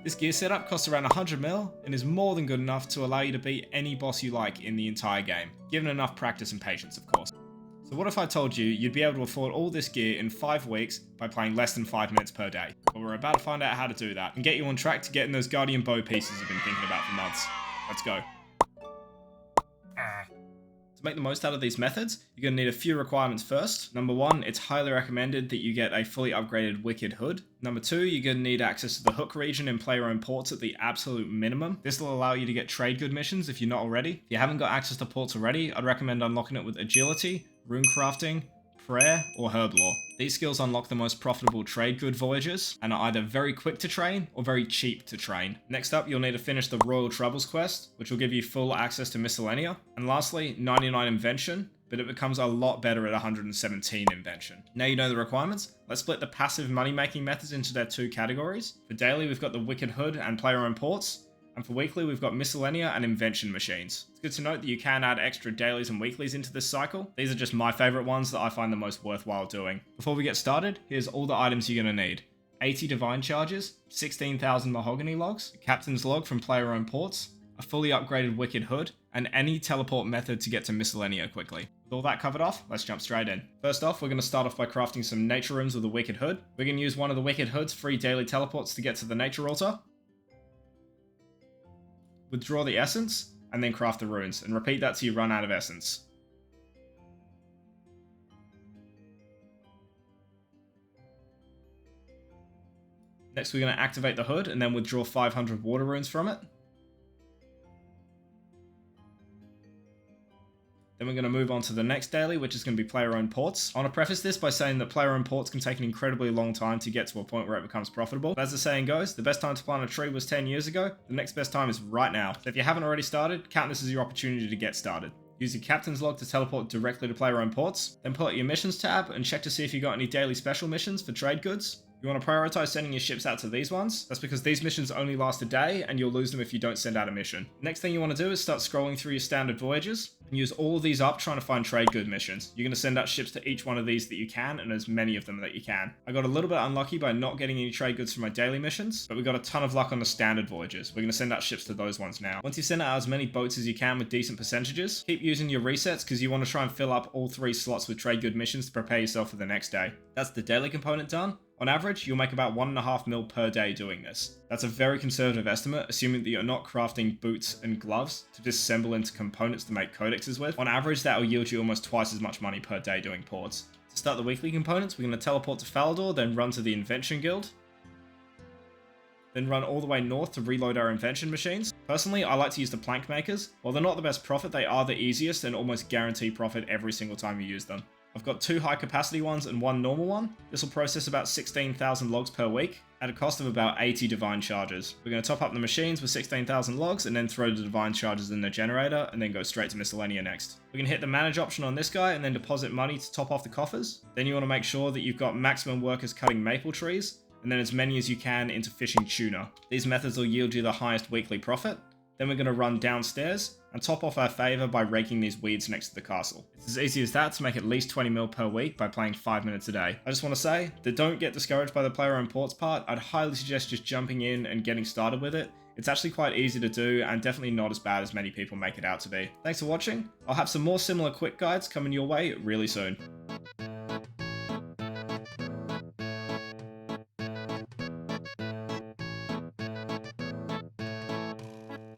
This gear setup costs around 100 mil and is more than good enough to allow you to beat any boss you like in the entire game, given enough practice and patience of course. So what if I told you you'd be able to afford all this gear in 5 weeks by playing less than 5 minutes per day? Well, we're about to find out how to do that and get you on track to getting those Guardian bow pieces you've been thinking about for months. Let's go. To make the most out of these methods, you're going to need a few requirements first. Number 1, it's highly recommended that you get a fully upgraded Wicked Hood. Number 2, you're going to need access to the hook region and player-owned ports at the absolute minimum. This will allow you to get trade good missions if you're not already. If you haven't got access to ports already, I'd recommend unlocking it with Agility, Runecrafting, Prayer, or Herblore. These skills unlock the most profitable trade good voyages and are either very quick to train or very cheap to train. Next up, you'll need to finish the Royal Troubles quest, which will give you full access to Miscellanea. And lastly, 99 Invention, but it becomes a lot better at 117 Invention. Now you know the requirements, let's split the passive money-making methods into their 2 categories. For daily, we've got the Wicked Hood and player-owned ports. And for weekly, we've got Miscellanea and Invention machines. It's good to note that you can add extra dailies and weeklies into this cycle. These are just my favorite ones that I find the most worthwhile doing. Before we get started, here's all the items you're going to need. 80 Divine Charges, 16,000 Mahogany Logs, a Captain's Log from player-owned ports, a fully upgraded Wicked Hood, and any teleport method to get to Miscellanea quickly. With all that covered off, let's jump straight in. First off, we're going to start off by crafting some nature rooms with the Wicked Hood. We're going to use one of the Wicked Hood's free daily teleports to get to the nature altar. Withdraw the essence, and then craft the runes, and repeat that till you run out of essence. Next we're going to activate the hood, and then withdraw 500 water runes from it. Then we're going to move on to the next daily, which is going to be player-owned ports. I want to preface this by saying that player-owned ports can take an incredibly long time to get to a point where it becomes profitable. But as the saying goes, the best time to plant a tree was 10 years ago. The next best time is right now. So if you haven't already started, count this as your opportunity to get started. Use your Captain's Log to teleport directly to player-owned ports. Then pull out your missions tab and check to see if you got any daily special missions for trade goods. You want to prioritize sending your ships out to these ones. That's because these missions only last a day and you'll lose them if you don't send out a mission. Next thing you want to do is start scrolling through your standard voyages and use all of these up trying to find trade good missions. You're going to send out ships to each one of these that you can and as many of them that you can. I got a little bit unlucky by not getting any trade goods for my daily missions, but we got a ton of luck on the standard voyages. We're going to send out ships to those ones now. Once you send out as many boats as you can with decent percentages, keep using your resets because you want to try and fill up all 3 slots with trade good missions to prepare yourself for the next day. That's the daily component done. On average, you'll make about 1.5 mil per day doing this. That's a very conservative estimate, assuming that you're not crafting boots and gloves to disassemble into components to make codexes with. On average, that will yield you almost twice as much money per day doing ports. To start the weekly components, we're going to teleport to Falador, then run to the Invention Guild. Then run all the way north to reload our Invention machines. Personally, I like to use the Plank Makers. While they're not the best profit, they are the easiest and almost guarantee profit every single time you use them. I've got 2 high capacity ones and 1 normal one. This will process about 16,000 logs per week at a cost of about 80 divine charges. We're going to top up the machines with 16,000 logs and then throw the divine charges in the generator and then go straight to Miscellanea next. We're going to hit the manage option on this guy and then deposit money to top off the coffers. Then you want to make sure that you've got maximum workers cutting maple trees and then as many as you can into fishing tuna. These methods will yield you the highest weekly profit. Then we're going to run downstairs and top off our favour by raking these weeds next to the castle. It's as easy as that to make at least 20 mil per week by playing 5 minutes a day. I just want to say that don't get discouraged by the player-owned ports part. I'd highly suggest just jumping in and getting started with it. It's actually quite easy to do and definitely not as bad as many people make it out to be. Thanks for watching. I'll have some more similar quick guides coming your way really soon.